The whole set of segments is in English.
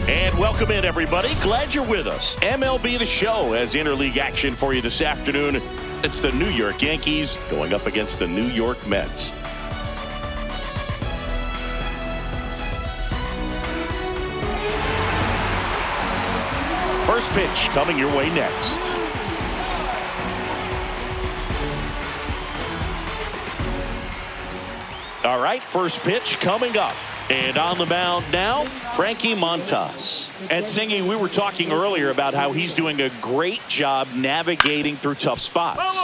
And welcome in, everybody. Glad you're with us. MLB The Show has interleague action for you this afternoon. It's the New York Yankees going up against the New York Mets. First pitch coming your way next. All right, first pitch coming up. And on the mound now, Frankie Montas. And Singy, we were talking earlier about how he's doing a great job navigating through tough spots.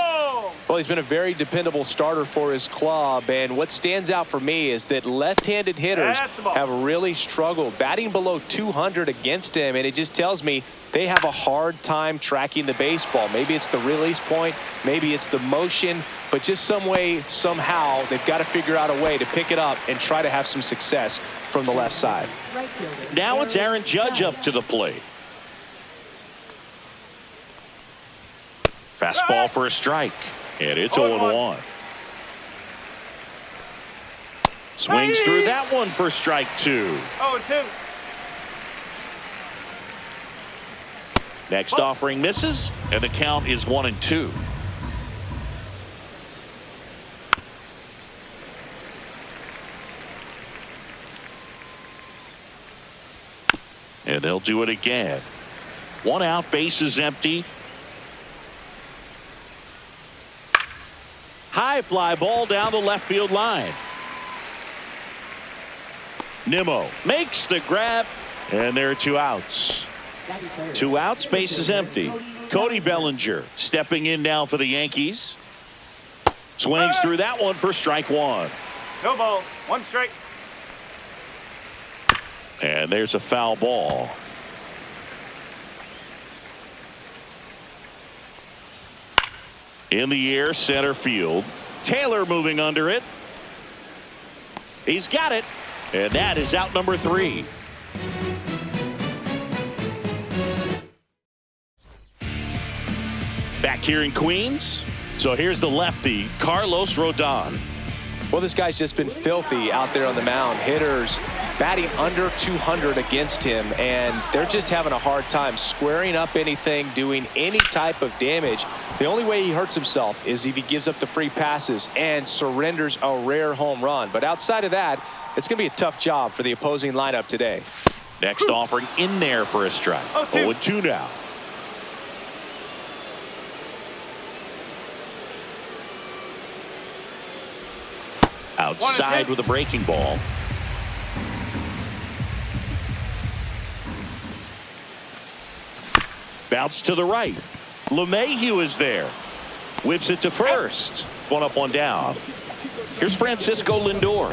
Well, he's been a very dependable starter for his club, and what stands out for me is that left-handed hitters have really struggled, batting below 200 against him, and it just tells me they have a hard time tracking the baseball. Maybe it's the release point, maybe it's the motion, but just some way, somehow, they've got to figure out a way to pick it up and try to have some success from the left side. Now it's Aaron Judge up to the plate. Fastball for a strike. And it's 0-1. Swings through that one for strike 2. 0-2. Next offering misses, and the count is 1-2. And they'll do it again. One out, bases empty. High fly ball down the left field line. Nimmo makes the grab, and there are 2 outs. 2 outs, base is empty. Cody Bellinger stepping in now for the Yankees. Swings through that one for strike 1. No ball, 1 strike. And there's a foul ball. In the air, center field. Taylor moving under it. He's got it. And that is out number 3. Back here in Queens. So here's the lefty, Carlos Rodon. Well, this guy's just been filthy out there on the mound. Hitters batting under 200 against him, and they're just having a hard time squaring up anything, doing any type of damage. The only way he hurts himself is if he gives up the free passes and surrenders a rare home run. But outside of that, it's going to be a tough job for the opposing lineup today. Next offering in there for a strike. 0-2 now. Outside with a breaking ball. Bounce to the right. LeMahieu is there. Whips it to first. 1 up, 1 down. Here's Francisco Lindor.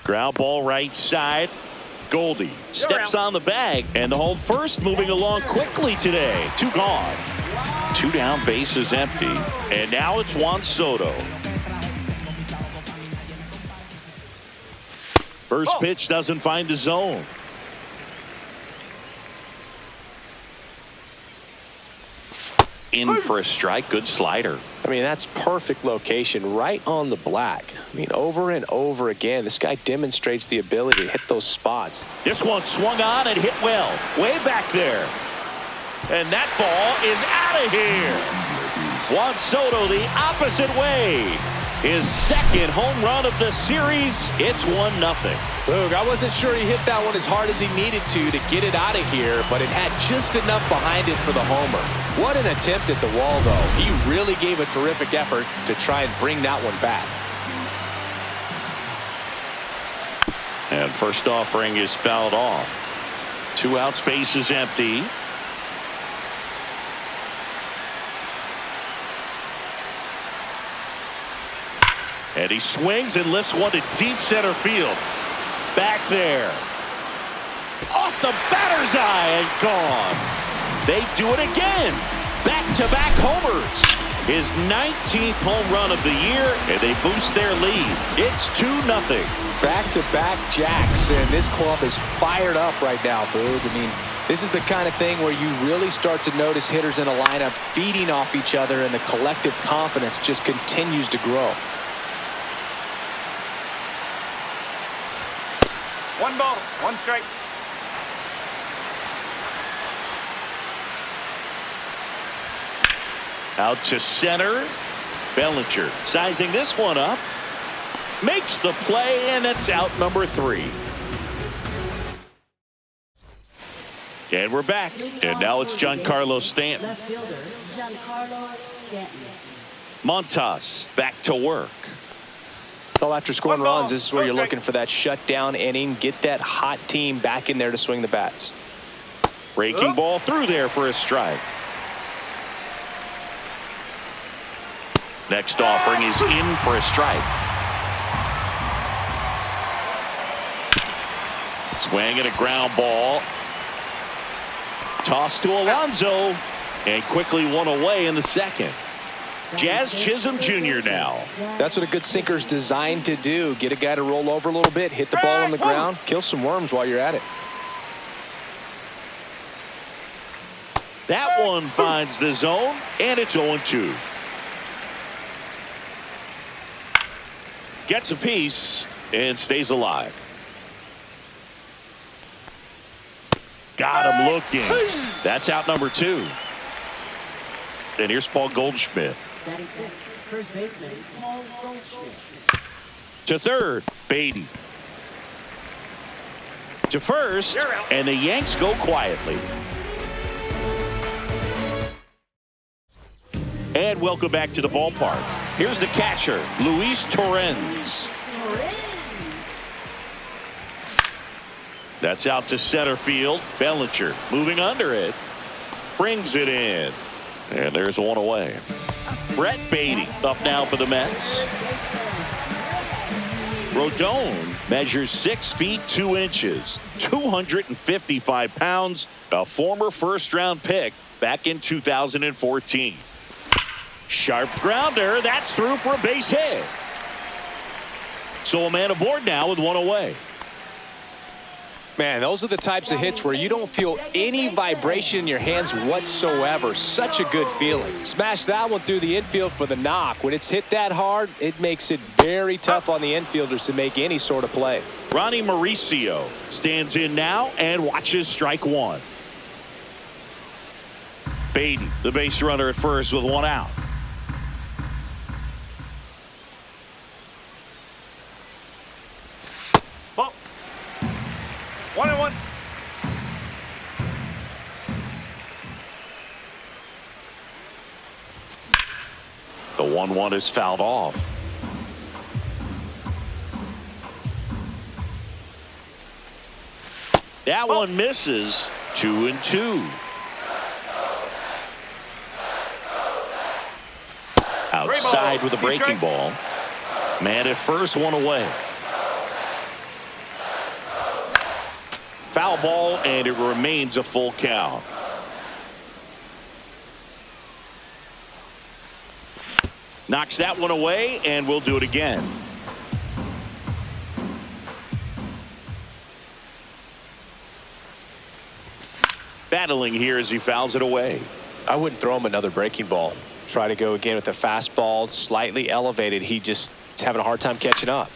Ground ball right side. Goldie steps on the bag, and the home first moving along quickly today. 2 gone. 2 down, base is empty. And now it's Juan Soto. First pitch doesn't find the zone. In for a strike. Good slider. I mean, that's perfect location right on the black. I mean, over and over again, this guy demonstrates the ability to hit those spots. This one swung on and hit well. Way back there. And that ball is out of here. Juan Soto the opposite way. His 2nd home run of the series. It's 1-0. Look, I wasn't sure he hit that one as hard as he needed to get it out of here, but it had just enough behind it for the homer. What an attempt at the wall, though. He really gave a terrific effort to try and bring that one back. And first offering is fouled off. 2 outs, base is empty. And he swings and lifts one to deep center field. Back there. Off the batter's eye and gone. They do it again. Back-to-back homers. His 19th home run of the year, and they boost their lead. It's 2-0. Back-to-back jacks, and this club is fired up right now, Boog. I mean, this is the kind of thing where you really start to notice hitters in a lineup feeding off each other, and the collective confidence just continues to grow. One ball, one strike. Out to center. Bellinger sizing this one up. Makes the play, and it's out number 3. And we're back. And now it's Giancarlo Stanton. Left fielder, Giancarlo Stanton. Montas back to work. So after scoring One ball, runs, this is where one you're strike. looking for that shutdown inning. Get that hot team back in there to swing the bats. Breaking ball through there for a strike. Next offering is in for a strike. Swing and a ground ball. Toss to Alonso. And quickly one away in the second. Jazz Chisholm Jr. now. That's what a good sinker's designed to do. Get a guy to roll over a little bit, hit the ball on the ground, kill some worms while you're at it. That one finds the zone, and it's 0-2. Gets a piece and stays alive. Got him looking. That's out number 2. And here's Paul Goldschmidt. 96, first baseman, Paul Goldschmidt. To third, Beatty. To first, and the Yanks go quietly. And welcome back to the ballpark. Here's the catcher, Luis Torrens. That's out to center field. Bellinger moving under it. Brings it in. And there's one away. Brett Beatty up now for the Mets. Rodon measures 6 feet 2 inches, 255 pounds, a former first-round pick back in 2014. Sharp grounder. That's through for a base hit. So a man aboard now with one away. Man, those are the types of hits where you don't feel any vibration in your hands whatsoever. Such a good feeling. Smash that one through the infield for the knock. When it's hit that hard, it makes it very tough on the infielders to make any sort of play. Ronnie Mauricio stands in now and watches strike one. Beatty, the base runner at first with one out. Ball. 1-1. The 1-1 is fouled off. That one misses. 2-2. Outside with a breaking ball. Man at first, one away. Foul ball, and it remains a full count. Knocks that one away, and we'll do it again. Battling here as he fouls it away. I wouldn't throw him another breaking ball. Try to go again with the fastball, slightly elevated. He just is having a hard time catching up.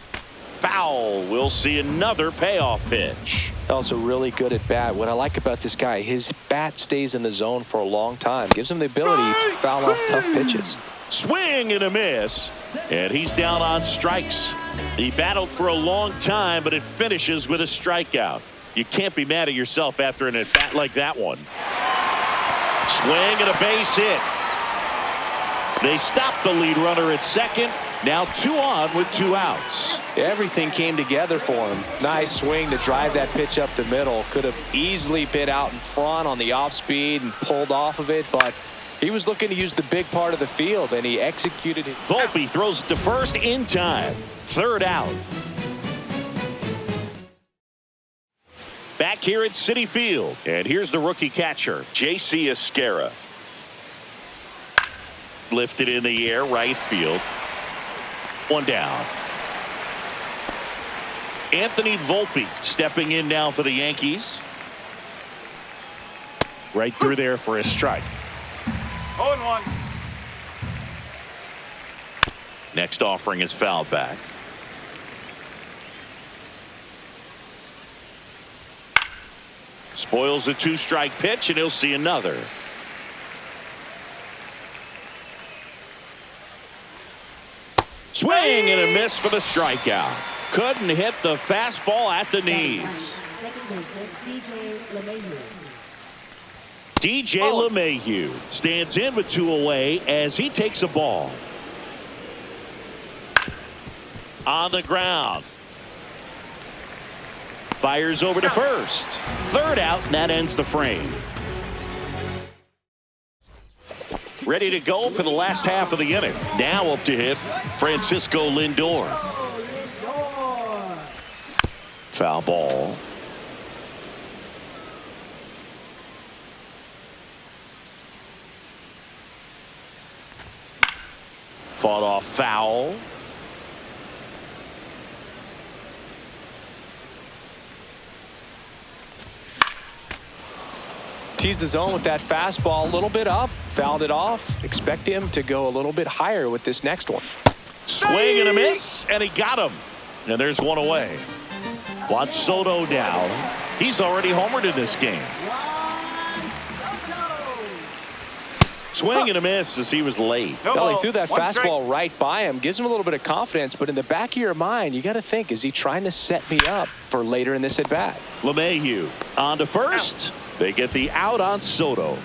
Foul. We'll see another payoff pitch. Also really good at bat. What I like about this guy, his bat stays in the zone for a long time. Gives him the ability to foul off tough pitches. Swing and a miss, and he's down on strikes. He battled for a long time, but it finishes with a strikeout. You can't be mad at yourself after an at-bat like that one. Swing and a base hit. They stopped the lead runner at second. Now 2 on with 2 outs. Everything came together for him. Nice swing to drive that pitch up the middle. Could have easily been out in front on the off speed and pulled off of it, but he was looking to use the big part of the field, and he executed it. Volpe throws to first in time. 3rd out. Back here at Citi Field, and here's the rookie catcher, J.C. Esquera. Lifted in the air, right field. 1 down. Anthony Volpe stepping in now for the Yankees. Right through there for a strike. 0-1. Next offering is fouled back. Spoils a 2-strike pitch, and he'll see another. Swing and a miss for the strikeout. Couldn't hit the fastball at the knees. DJ LeMahieu stands in with 2 away as he takes a ball. On the ground. Fires over to first. Third out, and that ends the frame. Ready to go for the last half of the inning. Now up to hit Francisco Lindor. Foul ball. Fought off foul. Teased the zone with that fastball a little bit up, fouled it off. Expect him to go a little bit higher with this next one. Swing and a miss, and he got him. And there's 1 away. Juan Soto down. He's already homered in this game. Swing and a miss as he was late. Well, he threw that fastball right by him. Gives him a little bit of confidence, but in the back of your mind, you got to think, is he trying to set me up for later in this at-bat? LeMahieu on to first. They get the out on Soto.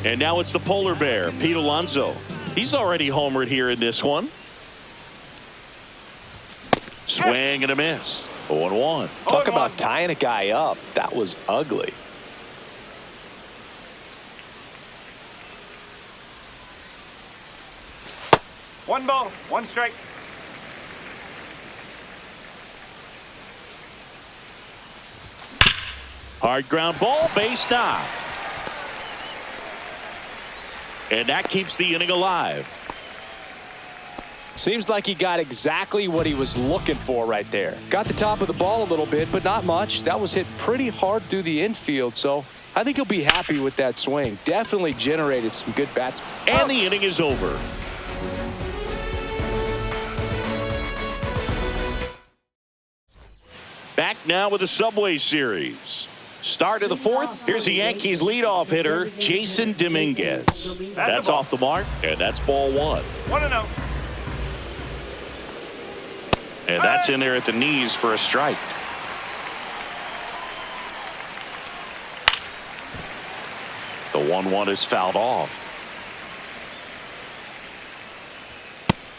And now it's the polar bear, Pete Alonso. He's already homered here in this one. Swing and a miss. 0-1. Talk about tying a guy up. That was ugly. One ball, 1 strike. Hard ground ball, base knock. And that keeps the inning alive. Seems like he got exactly what he was looking for right there. Got the top of the ball a little bit, but not much. That was hit pretty hard through the infield, so I think he'll be happy with that swing. Definitely generated some good bats. And the inning is over. Back now with the Subway Series. Start of the 4th. Here's the Yankees leadoff hitter, Jason Dominguez. That's off the mark, and that's ball 1. 1-0. And that's in there at the knees for a strike. The 1-1 is fouled off.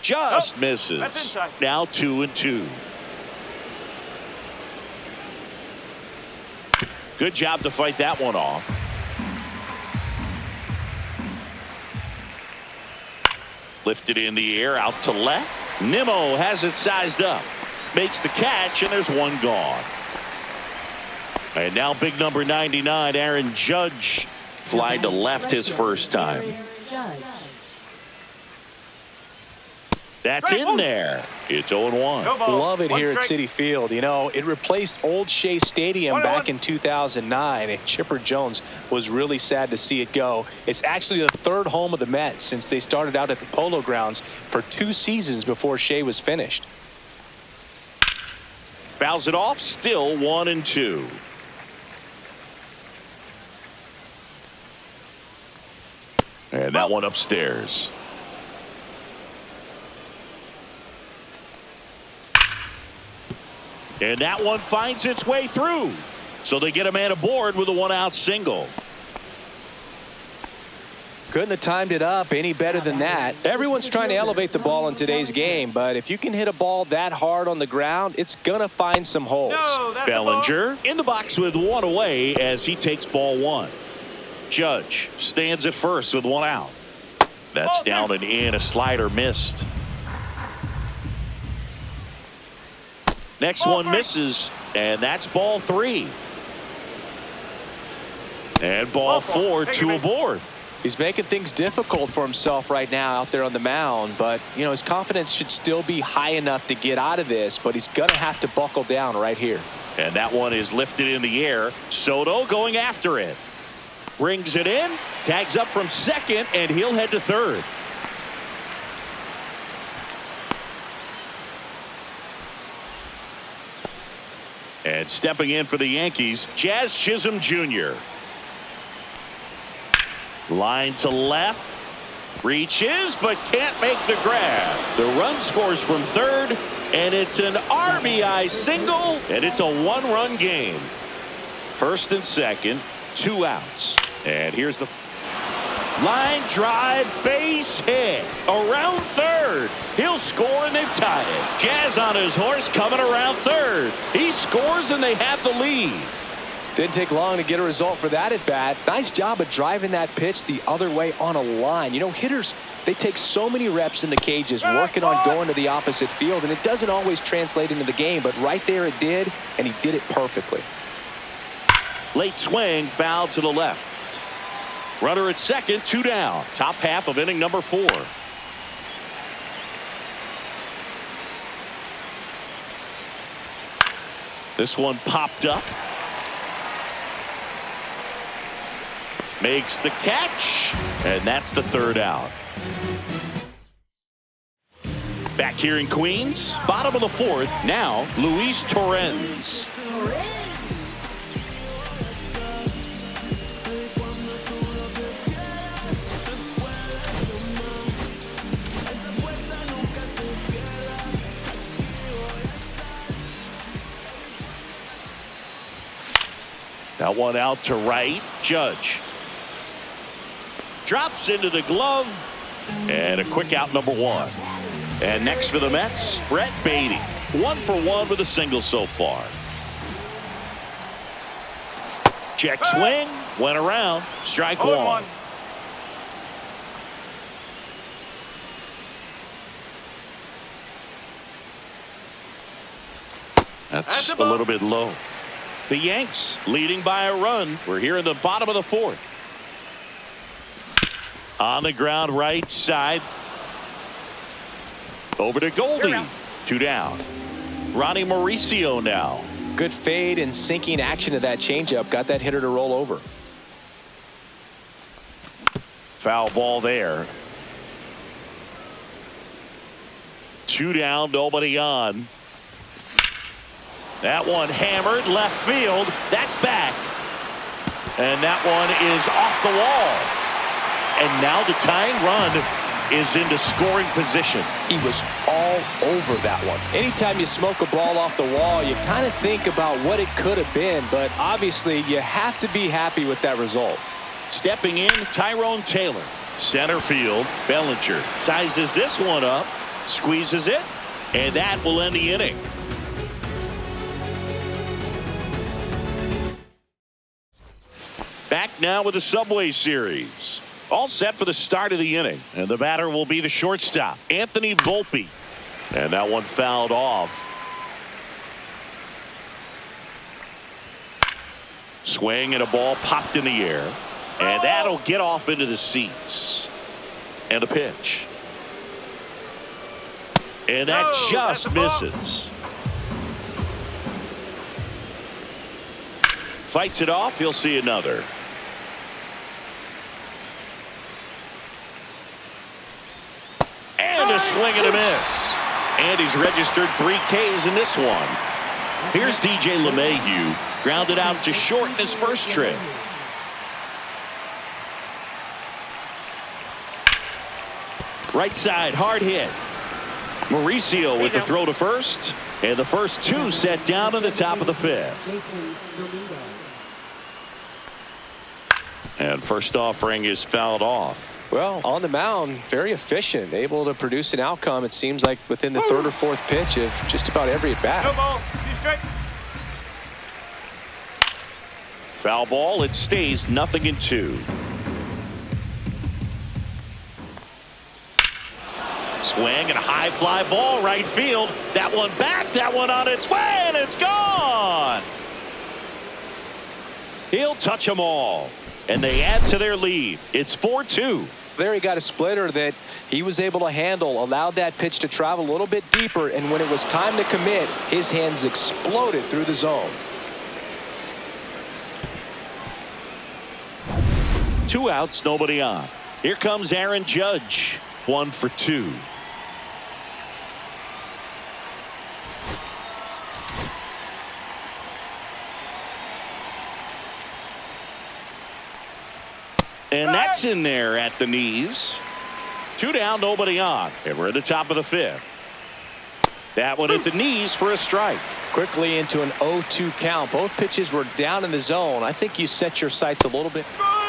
Just misses. Now 2-2. Good job to fight that one off. Lifted in the air out to left. Nimmo has it sized up. Makes the catch, and there's 1 gone. And now big number 99, Aaron Judge, flying to left his first time. That's in there. It's 0-1. Love it here at Citi Field. You know, it replaced Old Shea Stadium back in 2009, and Chipper Jones was really sad to see it go. It's actually the 3rd home of the Mets since they started out at the Polo Grounds for 2 seasons before Shea was finished. Fouls it off, still 1-2. And that one upstairs. And that one finds its way through. So they get a man aboard with a 1-out single. Couldn't have timed it up any better than that. Everyone's trying to elevate the ball in today's game, but if you can hit a ball that hard on the ground, it's going to find some holes. Bellinger in the box with 1 away as he takes ball 1. Judge stands at first with 1 out. That's down and in. A slider missed. Next one misses, and that's ball 3. And ball 4, 2 aboard. He's making things difficult for himself right now out there on the mound, but you know his confidence should still be high enough to get out of this, but he's gonna have to buckle down right here. And that one is lifted in the air. Soto going after it. Brings it in, tags up from second, and he'll head to third. And stepping in for the Yankees, Jazz Chisholm Jr. Line to left. Reaches, but can't make the grab. The run scores from third, and it's an RBI single, and it's a one-run game. First and second, 2 outs. And here's the line drive, base hit. Around third. He'll score, and they've tied it. Jazz on his horse coming around third. He scores, and they have the lead. Didn't take long to get a result for that at bat. Nice job of driving that pitch the other way on a line. You know, hitters, they take so many reps in the cages working on going to the opposite field, and it doesn't always translate into the game, but right there it did, and he did it perfectly. Late swing, foul to the left. Runner at second, 2 down. Top half of inning number 4. This one popped up. Makes the catch, and that's the 3rd out. Back here in Queens, bottom of the 4th, now Luis Torrens. That one out to right. Judge drops into the glove, and a quick out, number 1. And next for the Mets, Brett Beatty. 1 for 1 with a single so far. Check swing, went around, strike 1. That's a little bit low. The Yanks leading by a run. We're here in the bottom of the 4th. On the ground, right side. Over to Goldie. 2 down. Ronnie Mauricio now. Good fade and sinking action of that changeup. Got that hitter to roll over. Foul ball there. 2 down, nobody on. That one hammered left field. That's back. And that one is off the wall. And now the tying run is into scoring position. He was all over that one. Anytime you smoke a ball off the wall, you kind of think about what it could have been, but obviously you have to be happy with that result. Stepping in, Tyrone Taylor. Center field, Bellinger sizes this one up, squeezes it, and that will end the inning. Back now with the Subway Series. All set for the start of the inning. And the batter will be the shortstop, Anthony Volpe. And that one fouled off. Swing and a ball popped in the air. And that'll get off into the seats. And a pitch. And that just misses. Fights it off. He'll see another. And a swing and a miss. And he's registered 3 Ks in this one. Here's DJ LeMahieu. Grounded out to short in his first trip. Right side, hard hit. Mauricio with the throw to first. And the first 2 set down in the top of the 5th. And first offering is fouled off. Well, on the mound, very efficient, able to produce an outcome, it seems like, within the 3rd or 4th pitch of just about every at bat. No ball, 2 strike. Foul ball, it stays 0-2. Swing and a high fly ball right field. That one back, that one on its way, and it's gone. He'll touch them all. And they add to their lead. It's 4-2. There he got a splitter that he was able to handle, allowed that pitch to travel a little bit deeper, and when it was time to commit, his hands exploded through the zone. 2 outs, nobody on. Here comes Aaron Judge. 1 for 2. And that's in there at the knees. 2 down, nobody on. And we're at the top of the 5th. That one at the knees for a strike. Quickly into an 0-2 count. Both pitches were down in the zone. I think you set your sights a little bit.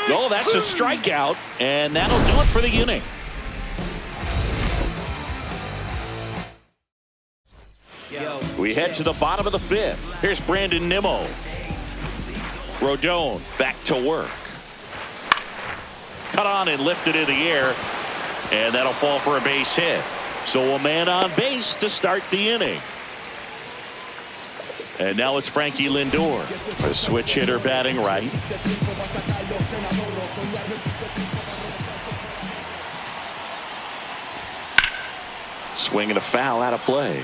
No, that's a strikeout. And that'll do it for the inning. We head to the bottom of the 5th. Here's Brandon Nimmo. Rodon back to work. Cut on and lifted in the air. And that'll fall for a base hit. So a man on base to start the inning. And now it's Frankie Lindor, a switch hitter batting right. Swinging a foul out of play.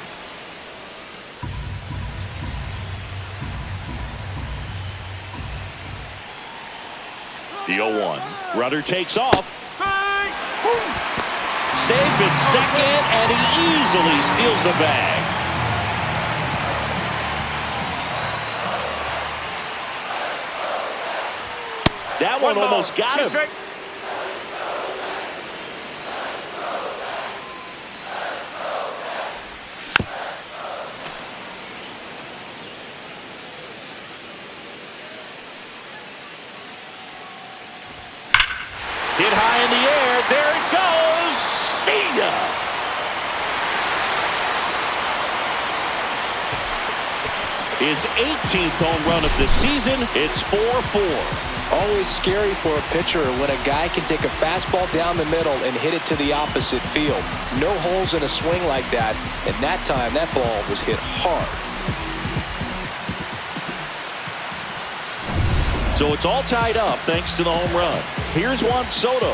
The 0-1. Runner takes off. Safe at second, and he easily steals the bag. That one almost got him. Hit high in the air. There it goes. See ya. His 18th home run of the season. It's 4-4. Always scary for a pitcher when a guy can take a fastball down the middle and hit it to the opposite field. No holes in a swing like that. And that time, that ball was hit hard. So it's all tied up thanks to the home run. Here's Juan Soto.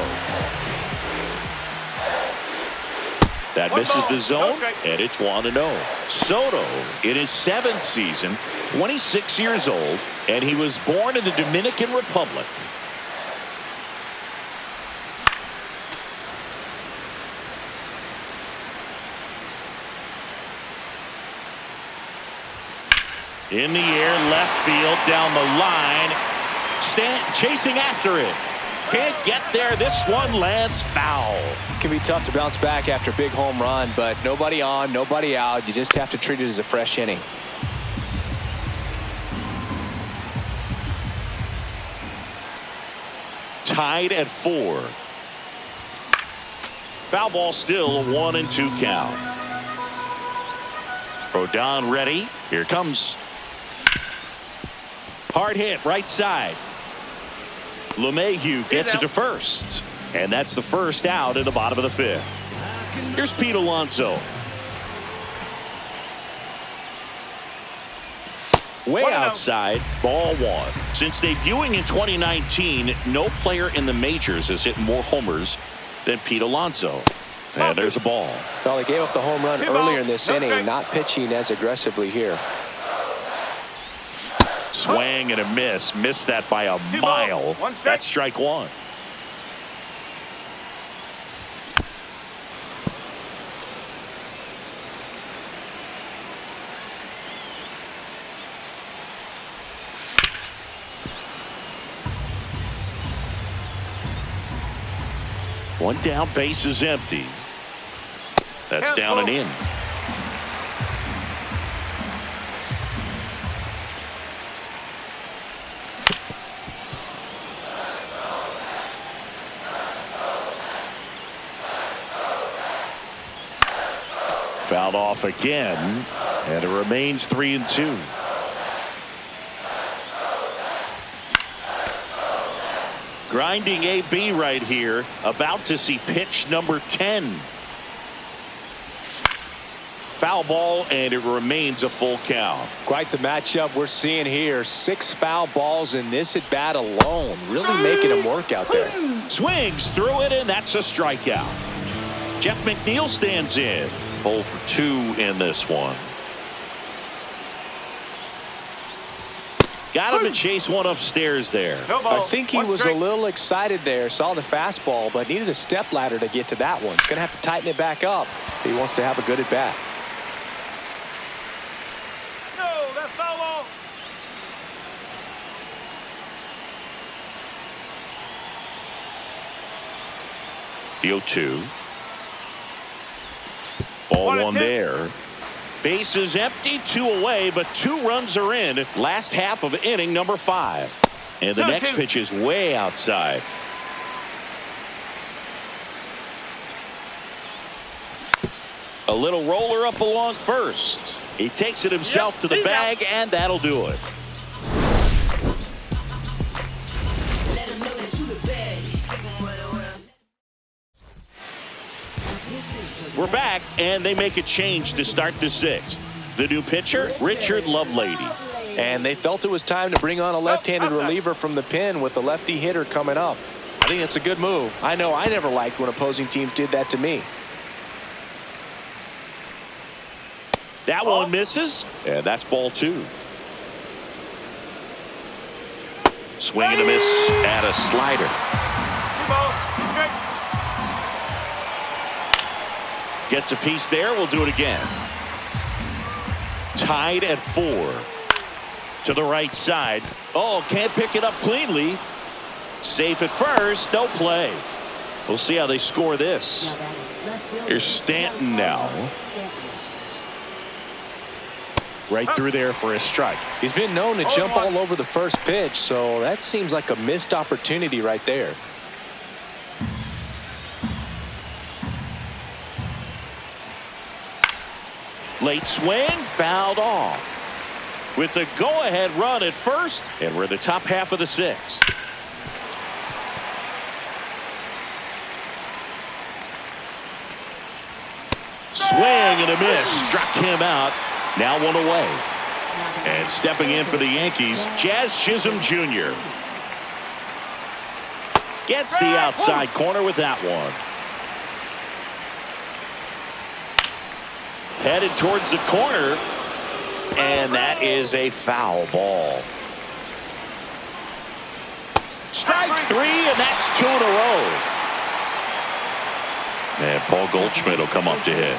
That misses the zone, and it's 1-0. Soto, in his 7th season, 26 years old, and he was born in the Dominican Republic. In the air, left field, down the line. Chasing after it. Can't get there. This one lands foul. It can be tough to bounce back after a big home run, but nobody on, nobody out. You just have to treat it as a fresh inning. Tied at 4. Foul ball still, a 1-2 count. Rodon ready. Here comes. Hard hit, right side. LeMahieu gets it to first. And that's the first out in the bottom of the 5th. Here's Pete Alonso. Way outside, ball 1. Since debuting in 2019, no player in the majors has hit more homers than Pete Alonso. And there's a ball. Well, he gave up the home run earlier in this inning, not pitching as aggressively here. Swing and a miss. Missed that by a mile. That's strike 1. One down, base is empty. That's down and in. Fouled off again, and it remains 3-2. Grinding AB right here, about to see pitch number 10. Foul ball, and it remains a full count. Quite the matchup we're seeing here. 6 foul balls in this at bat alone, really making him work out there. Swings through it, and that's a strikeout. Jeff McNeil stands in. 0 for 2 in this one. Got him to chase one upstairs there. I think he was a little excited there. Saw the fastball, but needed a step ladder to get to that one. He's going to have to tighten it back up if he wants to have a good at bat. No, that's foul ball. The 0-2. Ball one there. Bases empty, 2 away, but 2 runs are in. Last half of inning number 5. And the next pitch is way outside. A little roller up along first. He takes it himself to the bag, and that'll do it. We're back, and they make a change to start the 6th. The new pitcher, Richard Lovelady. And they felt it was time to bring on a left-handed reliever from the pen with the lefty hitter coming up. I think it's a good move. I know I never liked when opposing teams did that to me. That one misses, and that's ball 2. Swing and a miss at a slider. Gets a piece there. We'll do it again. Tied at 4. To the right side. Oh, can't pick it up cleanly. Safe at first. No play. We'll see how they score this. Here's Stanton now. Right through there for a strike. He's been known to jump all over the first pitch, so that seems like a missed opportunity right there. Late swing, fouled off. With the go-ahead run at first, and we're in the top half of the 6th. Swing and a miss. Struck him out. Now 1 away. And stepping in for the Yankees, Jazz Chisholm Jr. Gets the outside corner with that one. Headed towards the corner. And that is a foul ball. Strike 3, and that's 2 in a row. And Paul Goldschmidt will come up to hit.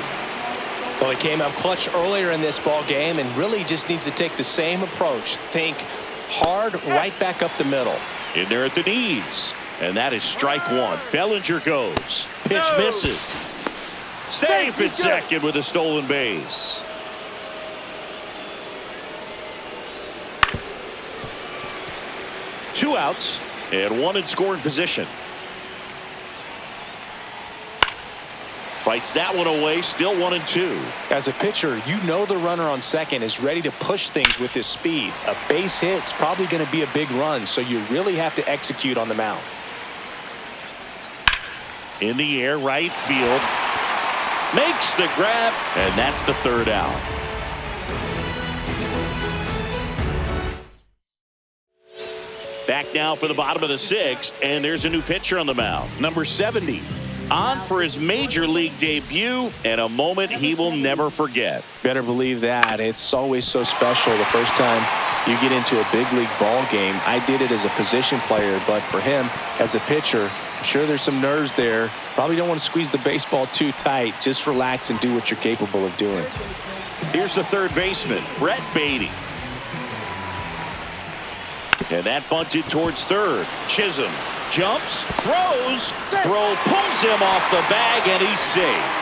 Well, he came out clutch earlier in this ball game and really just needs to take the same approach. Think hard right back up the middle. In there at the knees. And that is strike 1. Bellinger goes. Pitch misses. Safe at second with a stolen base. Two outs and 1 in scoring position. Fights that one away, still 1-2. As a pitcher, you know the runner on second is ready to push things with his speed. A base hit's probably going to be a big run, so you really have to execute on the mound. In the air, right field. Makes the grab, and that's the 3rd out. Back now for the bottom of the 6th, and there's a new pitcher on the mound. Number 70. On for his major league debut, and a moment he will never forget. Better believe that. It's always so special the first time you get into a big league ball game. I did it as a position player, but for him as a pitcher, I'm sure there's some nerves there. Probably don't want to squeeze the baseball too tight. Just relax and do what you're capable of doing. Here's the 3rd baseman, Brett Beatty. And that bunted towards 3rd. Chisholm jumps, throws, pulls him off the bag, and he's safe.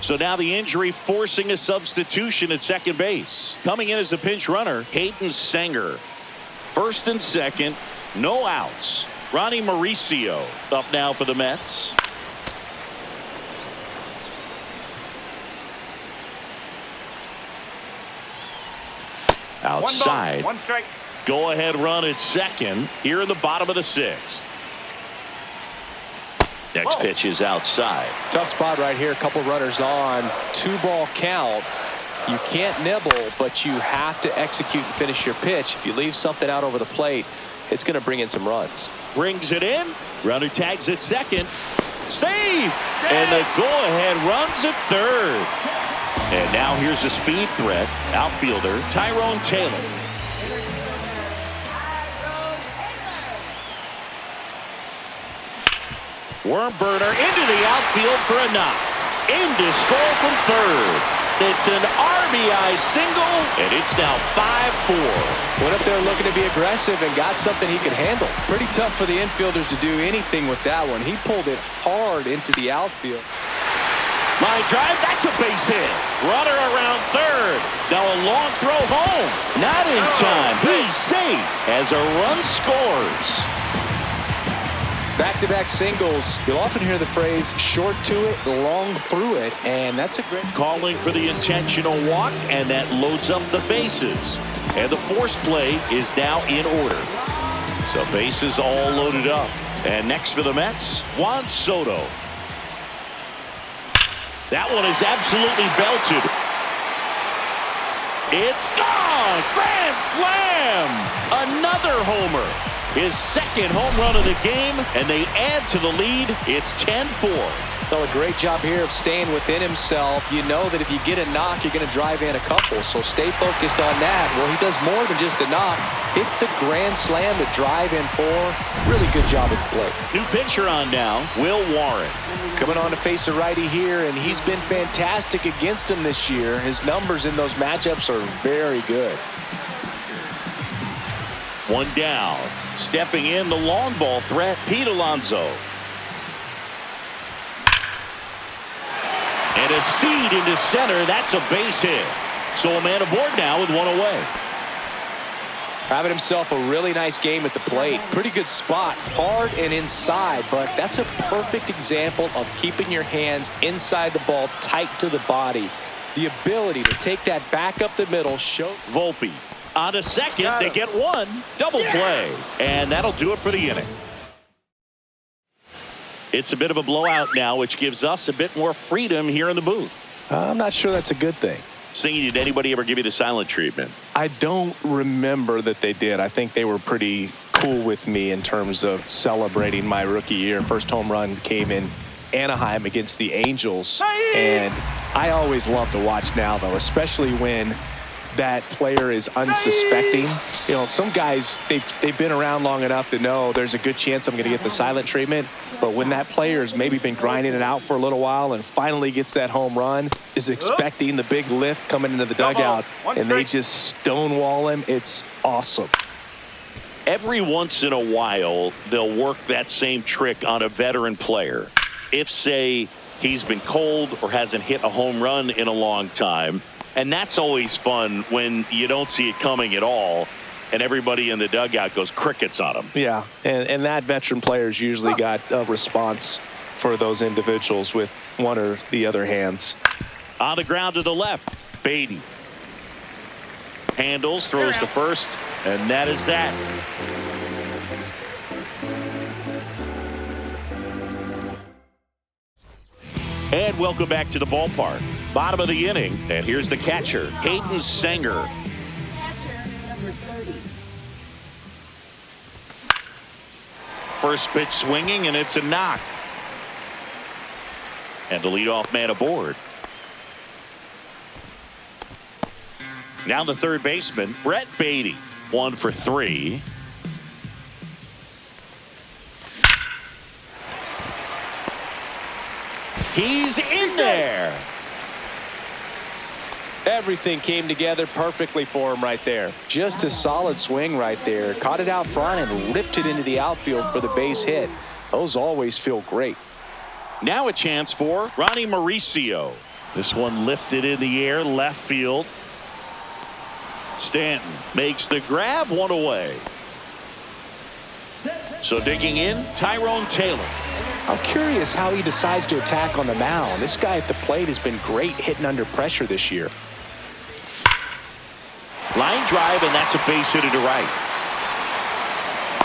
So now the injury forcing a substitution at second base. Coming in as a pinch runner, Hayden Sanger. 1st and 2nd, no outs. Ronnie Mauricio up now for the Mets. Outside. 1 strike. Go ahead run at second here in the bottom of the 6th. Next pitch is outside. Tough spot right here. A couple runners on. 2-ball count. You can't nibble, but you have to execute and finish your pitch. If you leave something out over the plate, it's going to bring in some runs. Brings it in. Runner tags at second. Save! And the go-ahead runs at third. And now here's a speed threat. Outfielder Tyrone Taylor. Worm burner into the outfield for a knock. In to score from third. It's an RBI single, and it's now 5-4. Went up there looking to be aggressive and got something he could handle. Pretty tough for the infielders to do anything with that one. He pulled it hard into the outfield. Line drive, that's a base hit. Runner around third. Now a long throw home. Not in time. He's safe as a run scores. Back-to-back singles. You'll often hear the phrase short to it, long through it, and that's a great... Calling for the intentional walk, and that loads up the bases. And the force play is now in order. So bases all loaded up. And next for the Mets, Juan Soto. That one is absolutely belted. It's gone! Grand slam! Another homer. His second home run of the game, and they add to the lead. It's 10-4. Well, a great job here of staying within himself. You know that if you get a knock, you're going to drive in a couple, so stay focused on that. Well, he does more than just a knock. Hits the grand slam to drive in 4. Really good job at the plate. New pitcher on now, Will Warren. Coming on to face a righty here, and he's been fantastic against him this year. His numbers in those matchups are very good. One down. Stepping in the long ball threat, Pete Alonso. And a seed into center. That's a base hit. So a man aboard now with one away. Having himself a really nice game at the plate. Pretty good spot, hard and inside, but that's a perfect example of keeping your hands inside the ball, tight to the body. The ability to take that back up the middle. Volpe on a second. They get one. Double play. And that'll do it for the inning. It's a bit of a blowout now, which gives us a bit more freedom here in the booth. I'm not sure that's a good thing. Singing, did anybody ever give you the silent treatment? I don't remember that they did. I think they were pretty cool with me in terms of celebrating my rookie year. First home run came in Anaheim against the Angels. And I always love to watch now, though, especially when that player is unsuspecting. You know, some guys, they've been around long enough to know there's a good chance I'm going to get the silent treatment. But when that player's maybe been grinding it out for a little while and finally gets that home run, is expecting the big lift coming into the dugout, and they just stonewall him, it's awesome. Every once in a while, they'll work that same trick on a veteran player. If, say, he's been cold or hasn't hit a home run in a long time. And that's always fun when you don't see it coming at all, and everybody in the dugout goes crickets on him. Yeah, and that veteran player's usually got a response for those individuals with one or the other hands. On the ground to the left, Beatty. Handles, throws to first, and that is that. And welcome back to the ballpark. Bottom of the inning, and here's the catcher, Hayden Sanger. Catcher, number 30. First pitch swinging, and it's a knock. And the leadoff man aboard. Now the third baseman, Brett Beatty, 1 for 3. He's in there. Everything came together perfectly for him right there. Just a solid swing right there. Caught it out front and ripped it into the outfield for the base hit. Those always feel great. Now a chance for Ronnie Mauricio. This one lifted in the air, left field. Stanton makes the grab, one away. So digging in, Tyrone Taylor. I'm curious how he decides to attack on the mound. This guy at the plate has been great hitting under pressure this year. Line drive, and that's a base hit to right.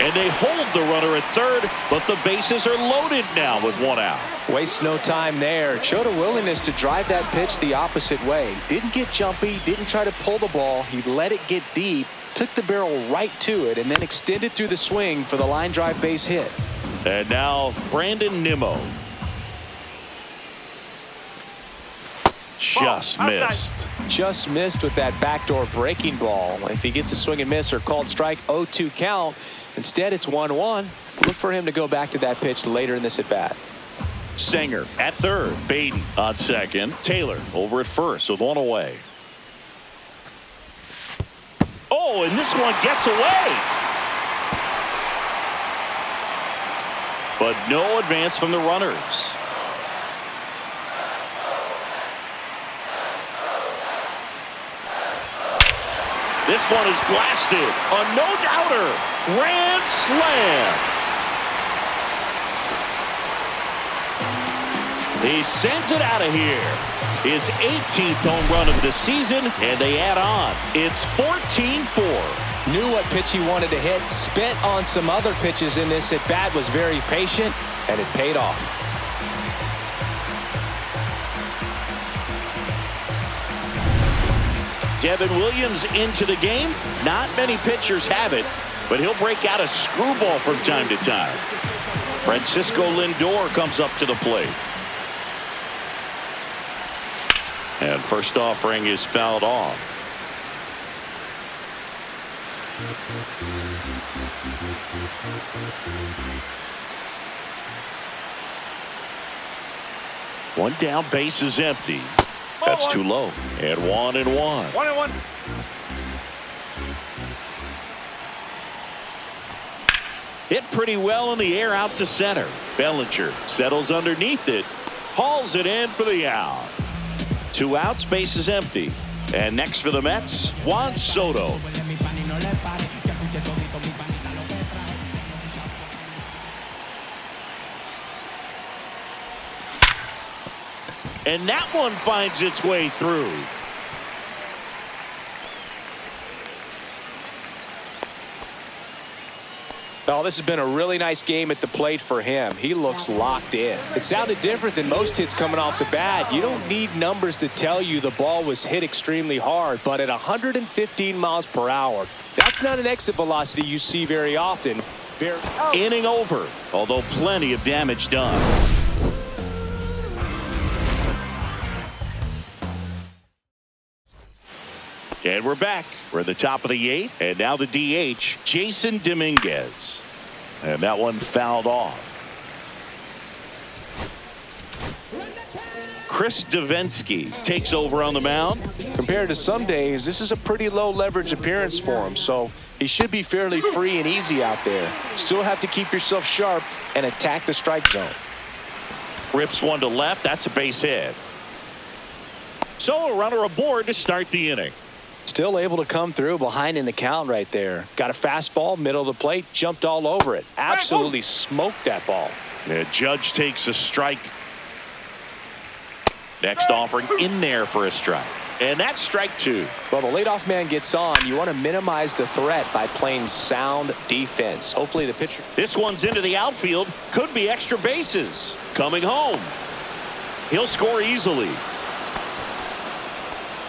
And they hold the runner at third, but the bases are loaded now with one out. Waste no time there. Showed a willingness to drive that pitch the opposite way. Didn't get jumpy, didn't try to pull the ball. He let it get deep, took the barrel right to it, and then extended through the swing for the line drive base hit. And now Brandon Nimmo. Just missed. Just missed with that backdoor breaking ball. If he gets a swing and miss or called strike, 0-2 count. Instead, it's 1-1. Look for him to go back to that pitch later in this at bat. Sanger at third. Baden on second. Taylor over at first with one away. Oh, and this one gets away. But no advance from the runners. This one is blasted. A no-doubter. Grand slam. He sends it out of here. His 18th home run of the season, and they add on. It's 14-4. Knew what pitch he wanted to hit. Spent on some other pitches in this at bat. Was very patient, and it paid off. Devin Williams into the game. Not many pitchers have it, but he'll break out a screwball from time to time. Francisco Lindor comes up to the plate. And first offering is fouled off. One down, base is empty. That's too low. And 1-1. 1-1. Hit pretty well in the air out to center. Bellinger settles underneath it. Hauls it in for the out. 2 outs, base is empty. And next for the Mets, Juan Soto. And that one finds its way through. Oh, this has been a really nice game at the plate for him. He looks locked in. It sounded different than most hits coming off the bat. You don't need numbers to tell you the ball was hit extremely hard, but at 115 miles per hour, that's not an exit velocity you see very often. Inning over, although plenty of damage done. And we're back. We're at the top of the 8th. And now the DH, Jason Dominguez. And that one fouled off. Chris Davinsky takes over on the mound. Compared to some days, this is a pretty low leverage appearance for him. So he should be fairly free and easy out there. Still have to keep yourself sharp and attack the strike zone. Rips one to left. That's a base hit. So a runner aboard to start the inning. Still able to come through behind in the count right there. Got a fastball, middle of the plate, jumped all over it. Absolutely smoked that ball. The Judge takes a strike. Next offering in there for a strike. And that's strike 2. Well, the leadoff man gets on. You want to minimize the threat by playing sound defense. Hopefully the pitcher. This one's into the outfield. Could be extra bases. Coming home. He'll score easily.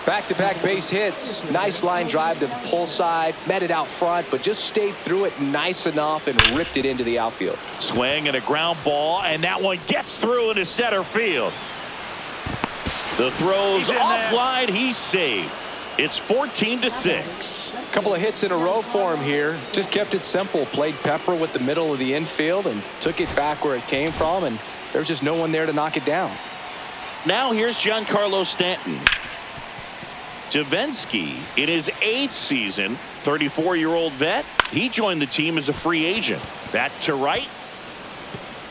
Back-to-back base hits. Nice line drive to the pull side. Met it out front, but just stayed through it nice enough and ripped it into the outfield. Swing and a ground ball, and that one gets through into center field. The throw's offline. He's saved. It's 14-6. A couple of hits in a row for him here. Just kept it simple. Played pepper with the middle of the infield and took it back where it came from, and there's just no one there to knock it down. Now here's Giancarlo Stanton. Davinsky in his 8th season, 34-year-old vet. He joined the team as a free agent. That to right.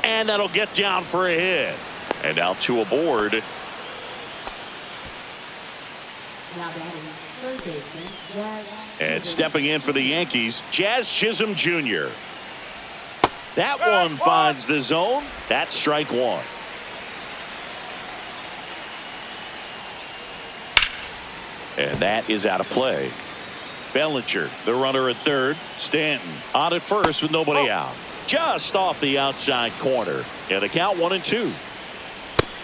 And that'll get down for a hit. And now 2 aboard. And stepping in for the Yankees, Jazz Chisholm Jr. That one finds the zone. That's strike 1. And that is out of play. Bellinger, the runner at third. Stanton on at first with nobody out. Just off the outside corner. And the count 1-2.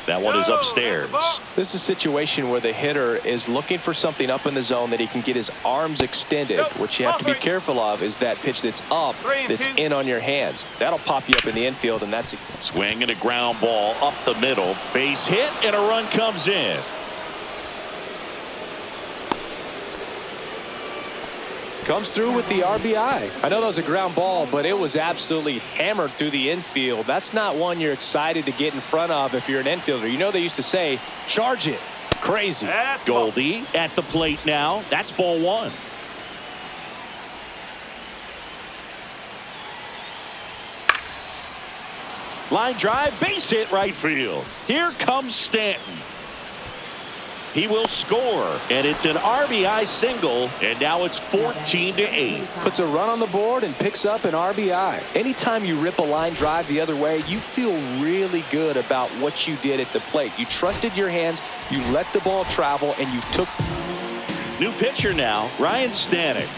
That one is upstairs. This is a situation where the hitter is looking for something up in the zone that he can get his arms extended. What you have to be careful of is that pitch that's up, that's in on your hands. That'll pop you up in the infield, and that's a swing and a ground ball up the middle. Base hit, and a run comes in. Comes through with the RBI. I know that was a ground ball, but it was absolutely hammered through the infield. That's not one you're excited to get in front of if you're an infielder. You know they used to say, charge it. Crazy. Goldie at the plate now. That's ball one. Line drive, base hit right field. Here comes Stanton. He will score, and it's an RBI single, and now it's 14-8. Puts a run on the board and picks up an RBI. Anytime you rip a line drive the other way, you feel really good about what you did at the plate. You trusted your hands, you let the ball travel, and you took. New pitcher now, Ryan Stanek.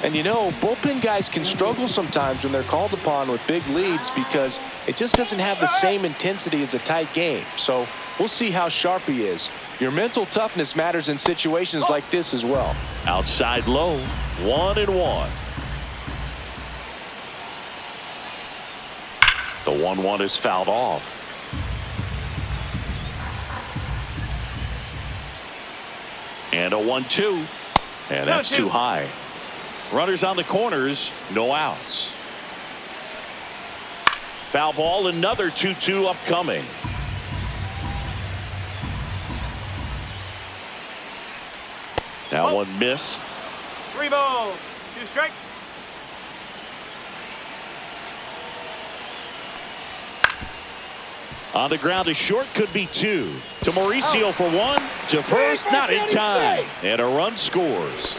And you know, bullpen guys can struggle sometimes when they're called upon with big leads because it just doesn't have the same intensity as a tight game. So we'll see how sharp he is. Your mental toughness matters in situations like this as well. Outside low, 1-1. The 1-1 is fouled off. And a 1-2. And that's too high. Runners on the corners, no outs. Foul ball, another 2-2 upcoming. That one missed. 3 balls, 2 strikes. On the ground, a short could be 2. To Mauricio for 1. To first, not in time. And a run scores.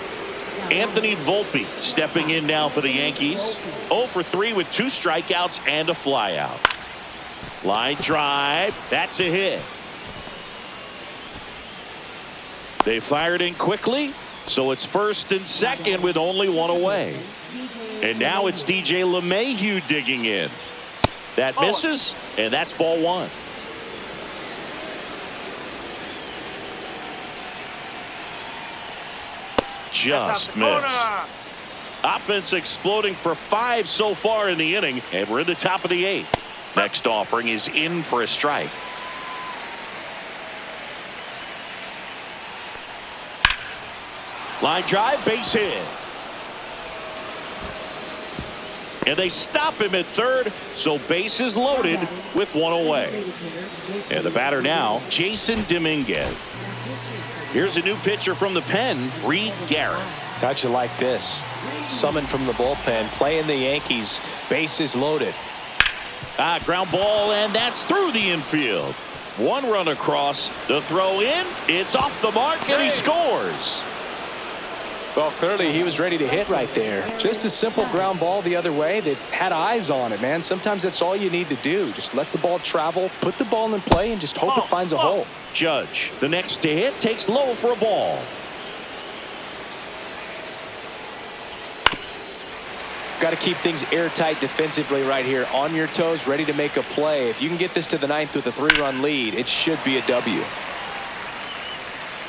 Anthony Volpe stepping in now for the Yankees. 0 for 3 with 2 strikeouts and a flyout. Line drive. That's a hit. They fired in quickly, so it's first and second with only 1 away. And now it's DJ LeMahieu digging in. That misses, and that's ball 1. Just missed. Offense exploding for 5 so far in the inning, and we're in the top of the 8th. Next offering is in for a strike. Line drive, base hit. And they stop him at third, so base is loaded with 1 away. And the batter now, Jason Dominguez. Here's a new pitcher from the pen, Reed Garrett. How'd you like this? Summoned from the bullpen, playing the Yankees, bases loaded. Ground ball, and that's through the infield. 1 run across, the throw in, it's off the mark, and he scores. Well, clearly he was ready to hit right there. Just a simple ground ball the other way that had eyes on it, man. Sometimes that's all you need to do. Just let the ball travel, put the ball in play, and just hope it finds a hole. Judge, the next to hit, takes low for a ball. Got to keep things airtight defensively right here. On your toes, ready to make a play. If you can get this to the 9th with a 3-run lead, it should be a W.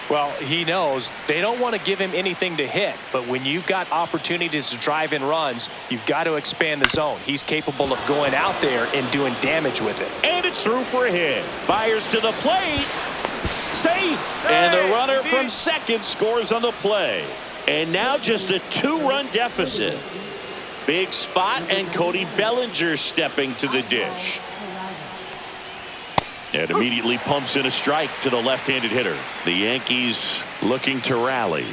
Well, he knows they don't want to give him anything to hit, but when you've got opportunities to drive in runs, you've got to expand the zone. He's capable of going out there and doing damage with it. And it's through for a hit. Fires to the plate. Safe. And the runner from second scores on the play. And now just a 2-run deficit. Big spot, and Cody Bellinger stepping to the dish. And immediately pumps in a strike to the left-handed hitter. The Yankees looking to rally.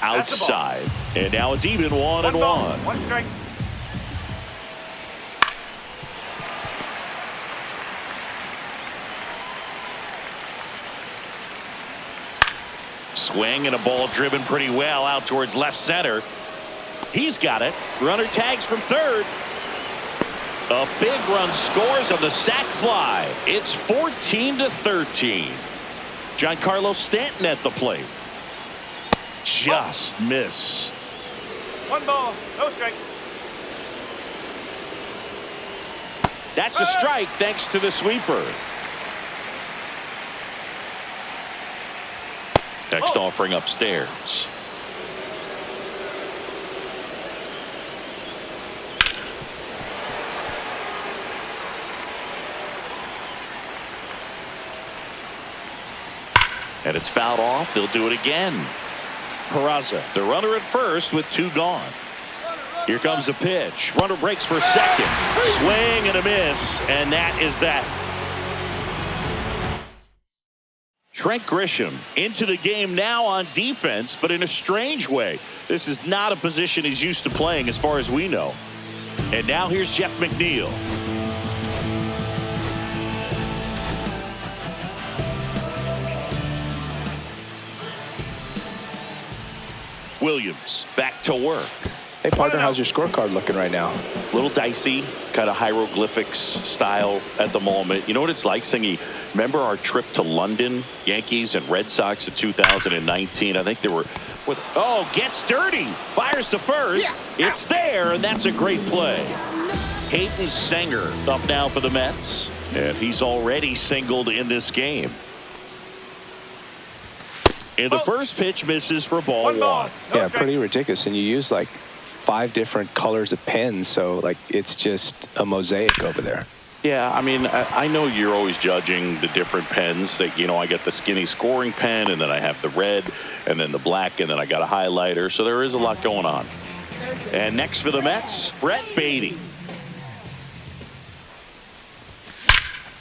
Outside. And now it's even 1-1. 1 strike. Swing and a ball driven pretty well out towards left center. He's got it. Runner tags from third. A big run scores on the sac fly. It's 14-13. Giancarlo Stanton at the plate. Just missed. 1 ball, no strike. That's a strike thanks to the sweeper. Next offering upstairs. And it's fouled off. They'll do it again. Peraza, the runner at first with 2 gone. Here comes the pitch. Runner breaks for second. Swing and a miss, and that is that. Trent Grisham into the game now on defense, but in a strange way. This is not a position he's used to playing as far as we know. And now here's Jeff McNeil. Williams back to work. Hey, partner, how's your scorecard looking right now? A little dicey, kind of hieroglyphics style at the moment. You know what it's like, Singy? Remember our trip to London, Yankees and Red Sox in 2019? I think there were, gets dirty, fires to first. It's there, and that's a great play. Hayden Sanger up now for the Mets, and he's already singled in this game. And the first pitch misses for ball 1. Yeah, pretty ridiculous. And you use like 5 different colors of pens, so like it's just a mosaic over there. Yeah, I mean, I know you're always judging the different pens. That, you know, I get the skinny scoring pen, and then I have the red, and then the black, and then I got a highlighter. So there is a lot going on. And next for the Mets, Brett Beatty.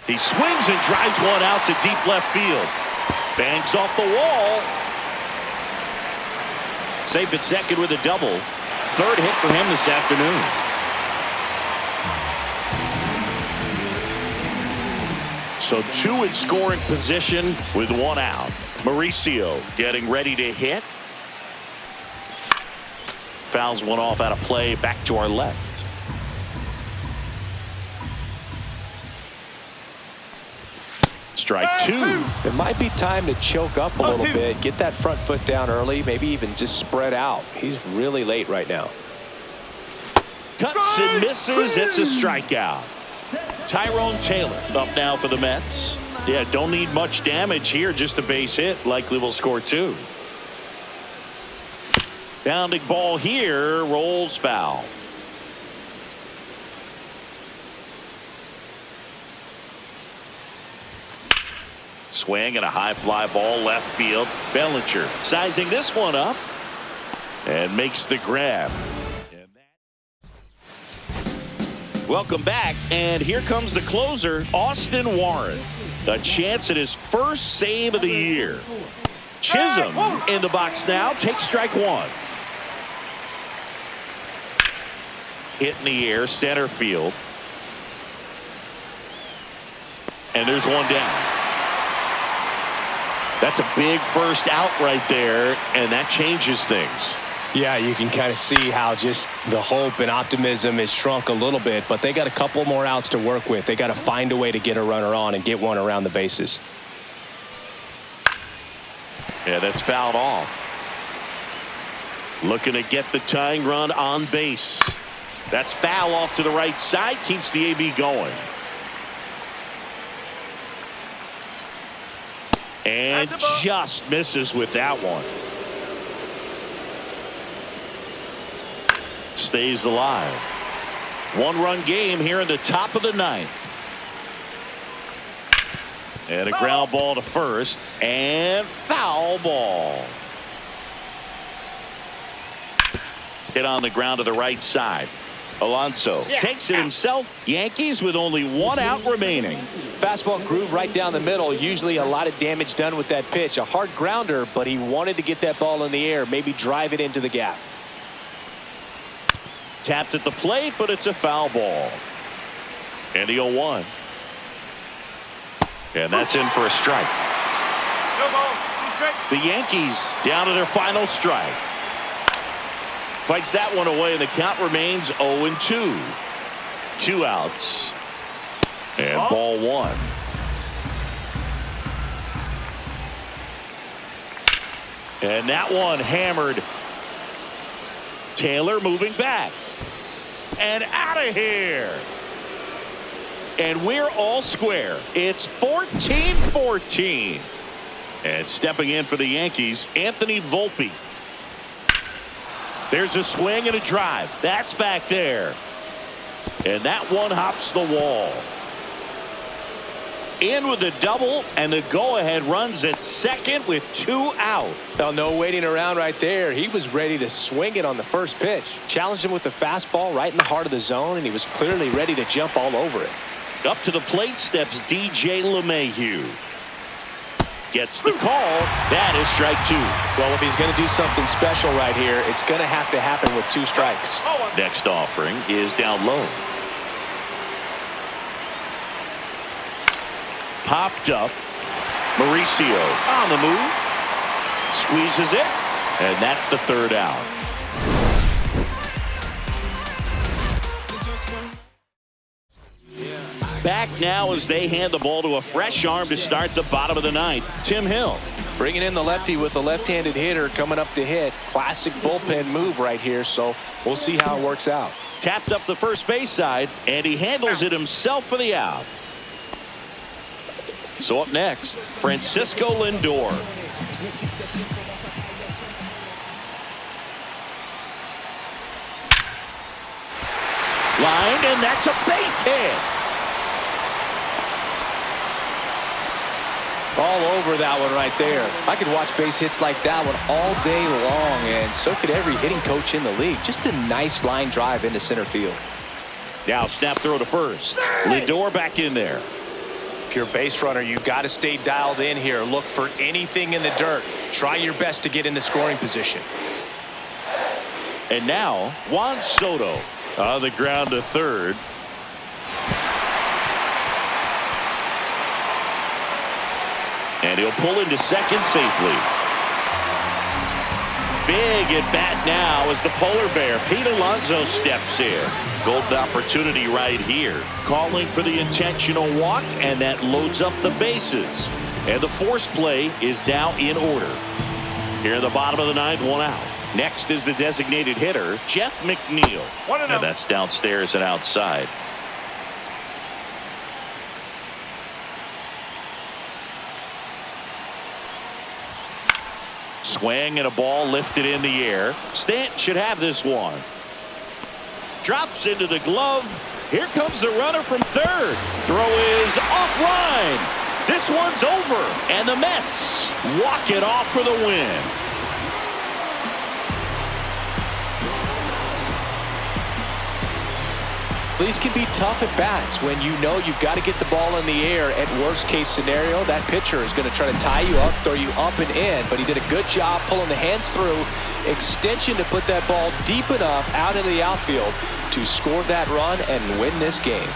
He swings and drives one out to deep left field. Bangs off the wall. Safe at second with a double. 3rd hit for him this afternoon. So 2 in scoring position with 1 out. Mauricio getting ready to hit. Fouls one off out of play, back to our left. Strike 2. It might be time to choke up a little bit, get that front foot down early, maybe even just spread out. He's really late right now. Cuts and misses. It's a strikeout. Tyrone Taylor up now for the Mets. Yeah, don't need much damage here, just a base hit. Likely will score 2. Bounding ball here, rolls foul. Swing and a high fly ball left field. Bellinger sizing this one up and makes the grab. Welcome back, and here comes the closer, Austin Warren. A chance at his first save of the year. Chisholm in the box now, takes strike 1. Hit in the air, center field. And there's one down. That's a big first out right there, and that changes things. Yeah, you can kind of see how just the hope and optimism is shrunk a little bit, but they got a couple more outs to work with. They got to find a way to get a runner on and get one around the bases. Yeah, that's fouled off. Looking to get the tying run on base. That's foul off to the right side, keeps the AB going. And just misses with that one. Stays alive. 1-run game here in the top of the 9th. And a ground ball to first. And foul ball. Hit on the ground to the right side. Alonso takes it himself. Yankees with only 1 out remaining. Fastball groove right down the middle. Usually a lot of damage done with that pitch. A hard grounder, but he wanted to get that ball in the air, maybe drive it into the gap. Tapped at the plate, but it's a foul ball. And the 0-1. And that's in for a strike. No ball, The Yankees down to their final strike. Fights that one away, and the count remains 0-2. 2 outs. And ball 1. And that one hammered. Taylor moving back. And out of here. And we're all square. It's 14-14. And stepping in for the Yankees, Anthony Volpe. There's a swing and a drive. That's back there. And that one hops the wall. In with a double, and the go-ahead runs at second with 2 out. Well, no waiting around right there. He was ready to swing it on the first pitch. Challenged him with the fastball right in the heart of the zone, and he was clearly ready to jump all over it. Up to the plate steps DJ LeMahieu. Gets the call. That is strike 2. Well, if he's going to do something special right here, it's going to have to happen with 2 strikes. Next offering is down low. Popped up. Mauricio on the move. Squeezes it. And that's the 3rd out. Back now as they hand the ball to a fresh arm to start the bottom of the 9th. Tim Hill. Bringing in the lefty with the left-handed hitter coming up to hit. Classic bullpen move right here, so we'll see how it works out. Tapped up the first base side, and he handles it himself for the out. So up next, Francisco Lindor. Line, and that's a base hit. All over that one right there. I could watch base hits like that one all day long, and so could every hitting coach in the league. Just a nice line drive into center field. Now snap throw to first. Lindor back in there. If you're a base runner, you got to stay dialed in here. Look for anything in the dirt. Try your best to get into scoring position. And now Juan Soto on the ground to third. And he'll pull into second safely. Big at bat now as the polar bear Pete Alonso steps in. Golden opportunity right here. Calling for the intentional walk, and that loads up the bases. And the force play is now in order. Here in the bottom of the 9th, 1 out. Next is the designated hitter, Jeff McNeil. And that's downstairs and outside. Swing and a ball lifted in the air. Stanton should have this one. Drops into the glove. Here comes the runner from third. Throw is offline. This one's over. And the Mets walk it off for the win. These can be tough at bats when you know you've got to get the ball in the air. At worst case scenario, that pitcher is going to try to tie you up, throw you up and in, but he did a good job pulling the hands through. Extension to put that ball deep enough out into the outfield to score that run and win this game.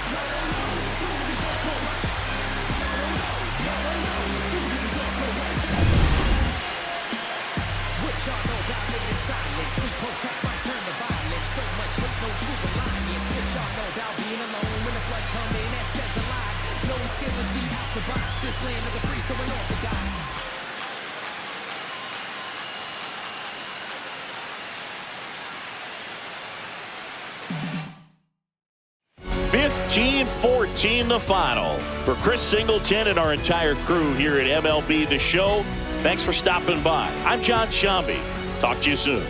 This land of the free, so unorthodox. 15-14 the final. For Chris Singleton and our entire crew here at MLB The Show, thanks for stopping by. I'm John Shambi. Talk to you soon.